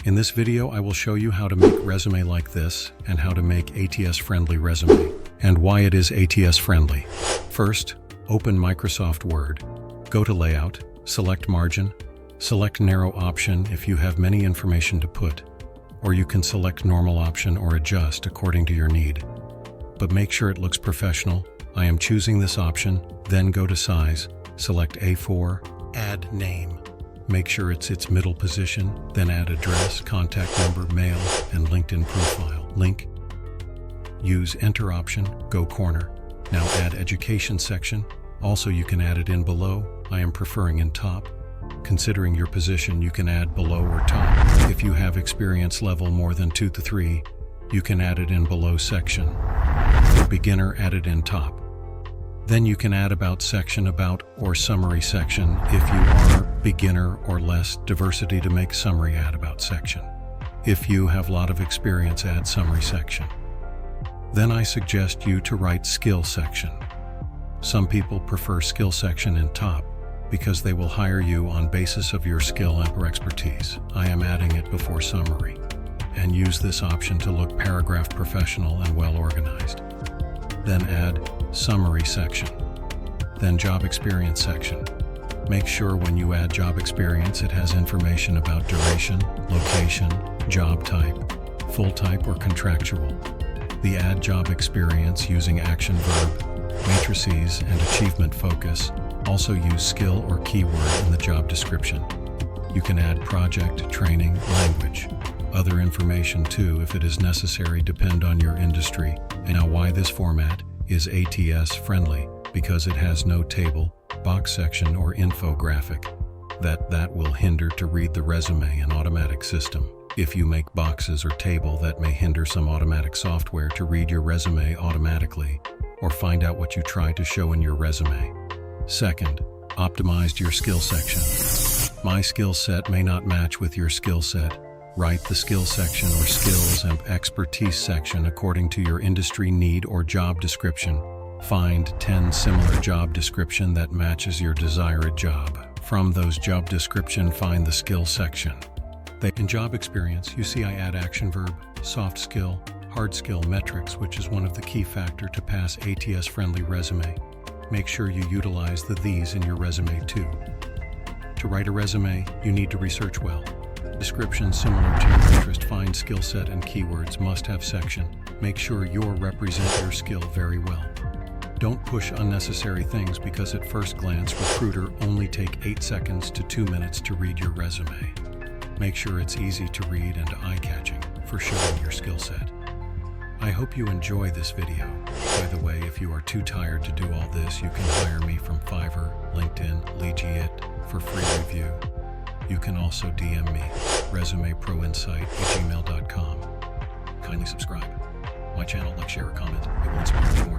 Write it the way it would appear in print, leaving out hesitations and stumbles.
In this video, I will show you how to make resume like this and how to make ATS-friendly resume and why it is ATS-friendly. First, open Microsoft Word. Go to Layout, select Margin, select Narrow option if you have many information to put, or you can select Normal option or adjust according to your need. But make sure it looks professional. I am choosing this option, then go to Size, select A4, add Name. Make sure it's its middle position, then add address, contact number, mail, and LinkedIn profile. Link. Use Enter option, go corner. Now add Education section. Also you can add it in below. I am preferring in top. Considering your position, you can add below or top. If you have experience level more than 2 to 3, you can add it in below section. For beginner, add it in top. Then you can add About section, About or Summary section. If you are beginner or less diversity to make summary, add About section. If you have a lot of experience, add Summary section. Then I suggest you to write Skill section. Some people prefer Skill section in top because they will hire you on basis of your skill or expertise. I am adding it before summary, and use this option to look paragraph professional and well organized. Then add Summary section. Then Job Experience section. Make sure when you add job experience it has information about duration, location, job type, full type or contractual. The Add Job Experience using action verb, matrices, and achievement focus. Also use skill or keyword in the job description. You can add project, training, language. Other information too if it is necessary depend on your industry. And now why this format is ATS-friendly, because it has no table, box section or infographic. That will hinder to read the resume in automatic system. If you make boxes or table, that may hinder some automatic software to read your resume automatically or find out what you try to show in your resume. Second, optimized your skill section. My skill set may not match with your skill set. Write the skill section or skills and expertise section according to your industry need or job description. Find 10 similar job description that matches your desired job. From those job description, find the skill section. In job experience, you see I add action verb, soft skill, hard skill metrics, which is one of the key factor to pass ATS-friendly resume. Make sure you utilize these in your resume too. To write a resume, you need to research well. Description similar to your interest, find skill set and keywords, must have section. Make sure you represent your skill very well. Don't push unnecessary things because at first glance recruiter only take 8 seconds to 2 minutes to read your resume. Make sure it's easy to read and eye-catching for showing your skill set. I hope you enjoy this video. By the way, if you are too tired to do all this, you can hire me from Fiverr, LinkedIn, Legit for free review. You can also DM me, resumeproinsight@gmail.com. Kindly subscribe. My channel, like, share, or comment. It will inspire me more.